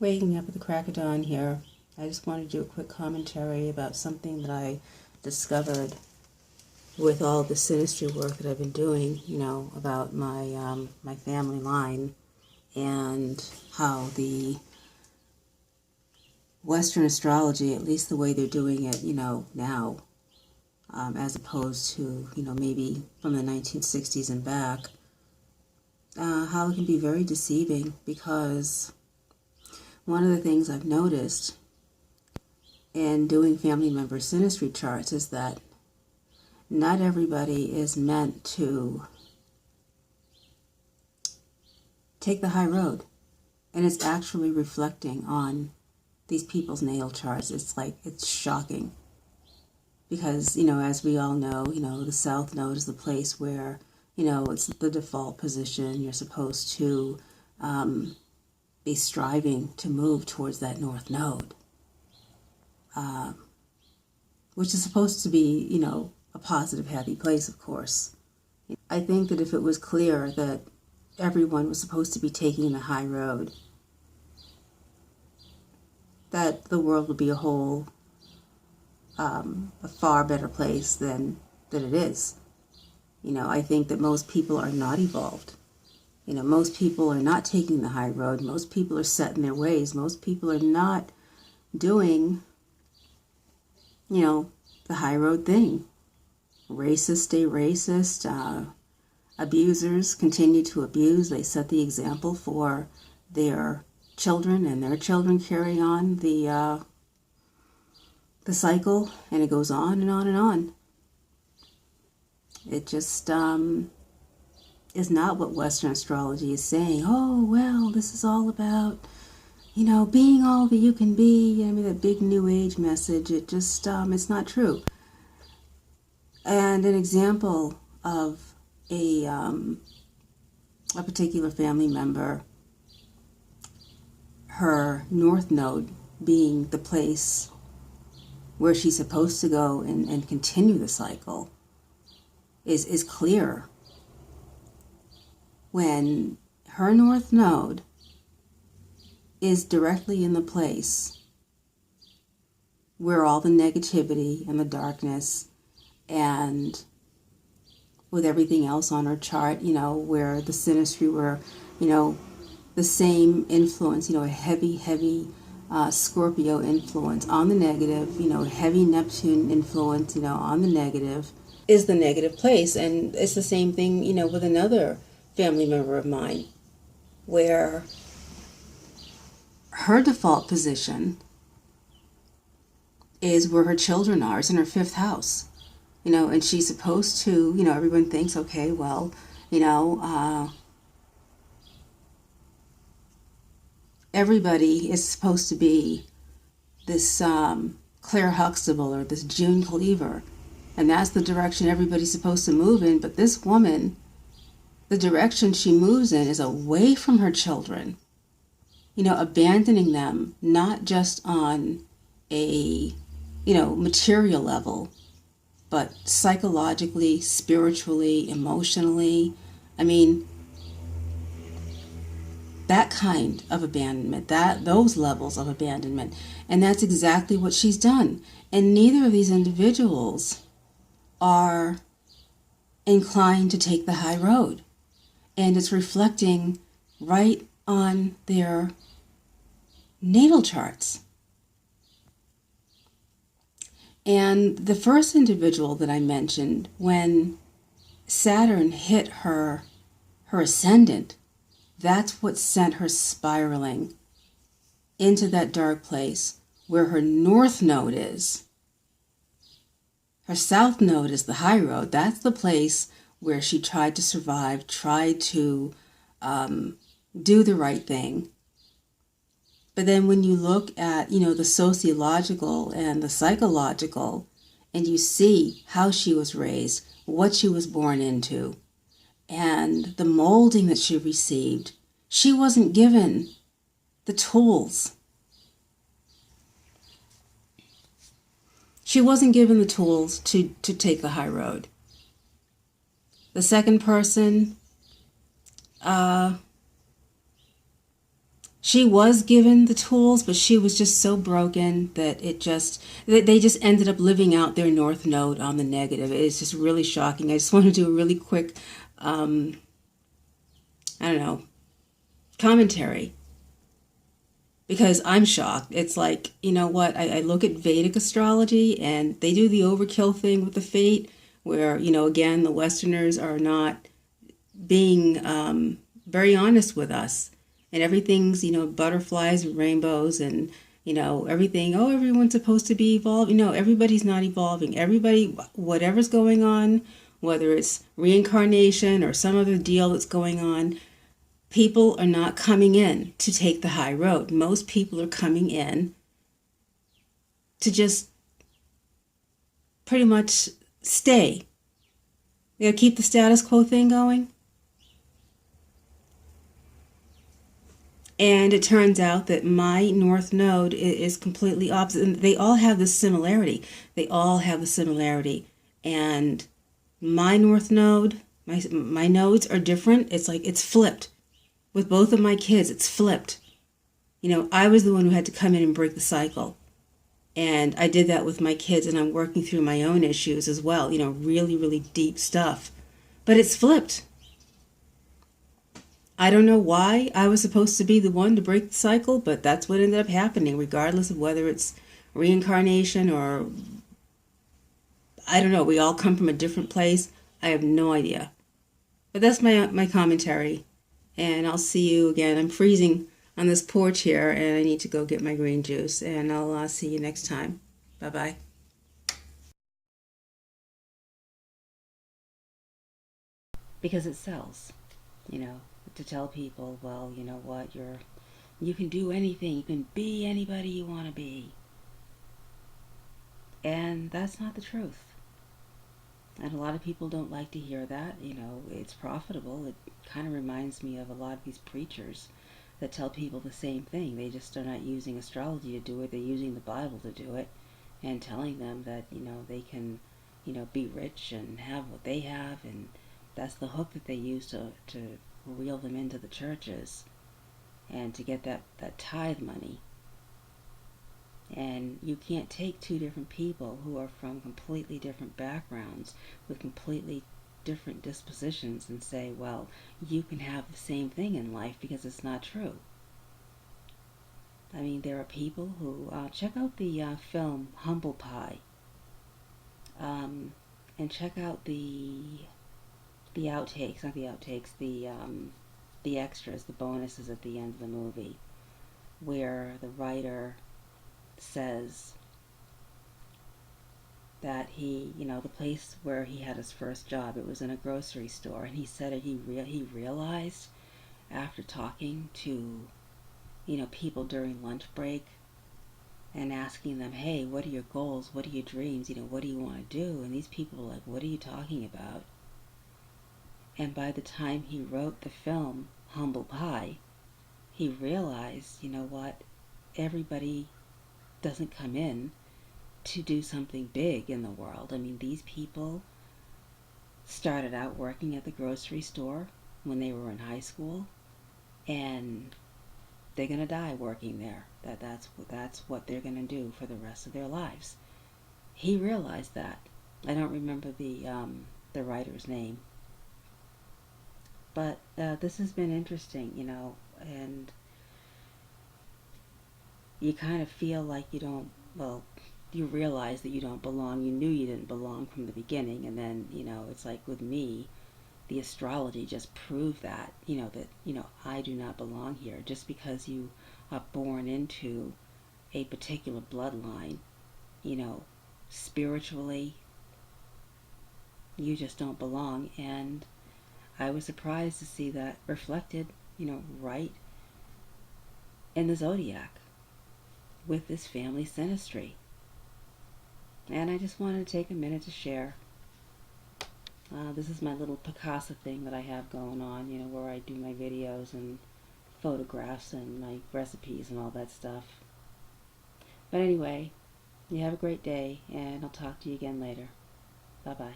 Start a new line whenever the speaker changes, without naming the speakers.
Waking up at the crack of dawn here. I just wanted to do a quick commentary about something that I discovered with all the synastry work that I've been doing, about my family line and how the Western astrology, at least the way they're doing it, now, as opposed to, maybe from the 1960s and back, how it can be very deceiving because one of the things I've noticed in doing family member synastry charts is that not everybody is meant to take the high road. And it's actually reflecting on these people's natal charts. It's shocking. Because, as we all know, the South Node is the place where, it's the default position. You're supposed to be striving to move towards that North Node, which is supposed to be, a positive, happy place, of course. I think that if it was clear that everyone was supposed to be taking the high road, that the world would be a far better place than it is. I think that most people are not evolved. Most people are not taking the high road. Most people are set in their ways. Most people are not doing, the high road thing. Racists stay racist. Abusers continue to abuse. They set the example for their children, and their children carry on the cycle, and it goes on and on and on. It just is not what Western astrology is saying. Oh, well, this is all about, being all that you can be. That big New Age message. It just, it's not true. And an example of a particular family member, her North Node being the place where she's supposed to go and continue the cycle, is clear. When her North Node is directly in the place where all the negativity and the darkness and with everything else on her chart, where the synastry were, the same influence, a heavy Scorpio influence on the negative, heavy Neptune influence, on the negative, is the negative place. And it's the same thing, with another family member of mine, where her default position is where her children are. It's in her fifth house, and she's supposed to, everyone thinks, okay, well, everybody is supposed to be this Claire Huxtable or this June Cleaver, and that's the direction everybody's supposed to move in. But this woman, the direction she moves in is away from her children, abandoning them, not just on a, material level, but psychologically, spiritually, emotionally. That kind of abandonment, those levels of abandonment. And that's exactly what she's done. And neither of these individuals are inclined to take the high road. And it's reflecting right on their natal charts. And the first individual that I mentioned, when Saturn hit her ascendant, that's what sent her spiraling into that dark place where her North Node is. Her South Node is the high road. That's the place where she tried to survive, tried to do the right thing. But then when you look at, the sociological and the psychological, and you see how she was raised, what she was born into, and the molding that she received, she wasn't given the tools. She wasn't given the tools to take the high road. The second person, She was given the tools, but she was just so broken that they just ended up living out their North Node on the negative. It's just really shocking. I just want to do a really quick, I don't know, commentary because I'm shocked. It's like, you know what? I look at Vedic astrology and they do the overkill thing with the fate, where, again, the Westerners are not being very honest with us. And everything's, butterflies and rainbows and, everything. Oh, everyone's supposed to be evolving. No, everybody's not evolving. Everybody, whatever's going on, whether it's reincarnation or some other deal that's going on, people are not coming in to take the high road. Most people are coming in to just pretty much stay. Keep the status quo thing going. And it turns out that my North Node is completely opposite. And they all have this similarity. They all have the similarity. And my North Node, my nodes are different. It's like it's flipped. With both of my kids, it's flipped. I was the one who had to come in and break the cycle. And I did that with my kids, and I'm working through my own issues as well. Really, really deep stuff. But it's flipped. I don't know why I was supposed to be the one to break the cycle, but that's what ended up happening, regardless of whether it's reincarnation or, I don't know, we all come from a different place. I have no idea. But that's my commentary, and I'll see you again. I'm freezing on this porch here, and I need to go get my green juice, and I'll see you next time. Bye-bye. Because it sells, to tell people, well, you know what, you can do anything, you can be anybody you want to be. And that's not the truth. And a lot of people don't like to hear that. It's profitable. It kind of reminds me of a lot of these preachers that tell people the same thing. They just are not using astrology to do it. They're using the Bible to do it and telling them that, they can, be rich and have what they have. And that's the hook that they use to reel them into the churches and to get that tithe money. And you can't take two different people who are from completely different backgrounds with completely different dispositions and say, well, you can have the same thing in life, because it's not true. I mean, there are people who check out the film Humble Pie, and check out the outtakes, not the outtakes, the extras, the bonuses at the end of the movie, where the writer says that he, the place where he had his first job, it was in a grocery store, and he said that he realized after talking to, people during lunch break and asking them, hey, what are your goals? What are your dreams? What do you want to do? And these people are like, what are you talking about? And by the time he wrote the film Humble Pie, he realized, what, everybody doesn't come in to do something big in the world. I mean, these people started out working at the grocery store when they were in high school, and they're going to die working there. That's what they're going to do for the rest of their lives. He realized that. I don't remember the writer's name. But this has been interesting, and you kind of feel like you don't, well, you realize that you don't belong. You knew you didn't belong from the beginning, and then, it's like with me, the astrology just proved that, that, I do not belong here. Just because you are born into a particular bloodline, spiritually, you just don't belong. And I was surprised to see that reflected, right in the zodiac with this family synastry. And I just wanted to take a minute to share. This is my little Picasa thing that I have going on, where I do my videos and photographs and my recipes and all that stuff. But anyway, you have a great day, and I'll talk to you again later. Bye-bye.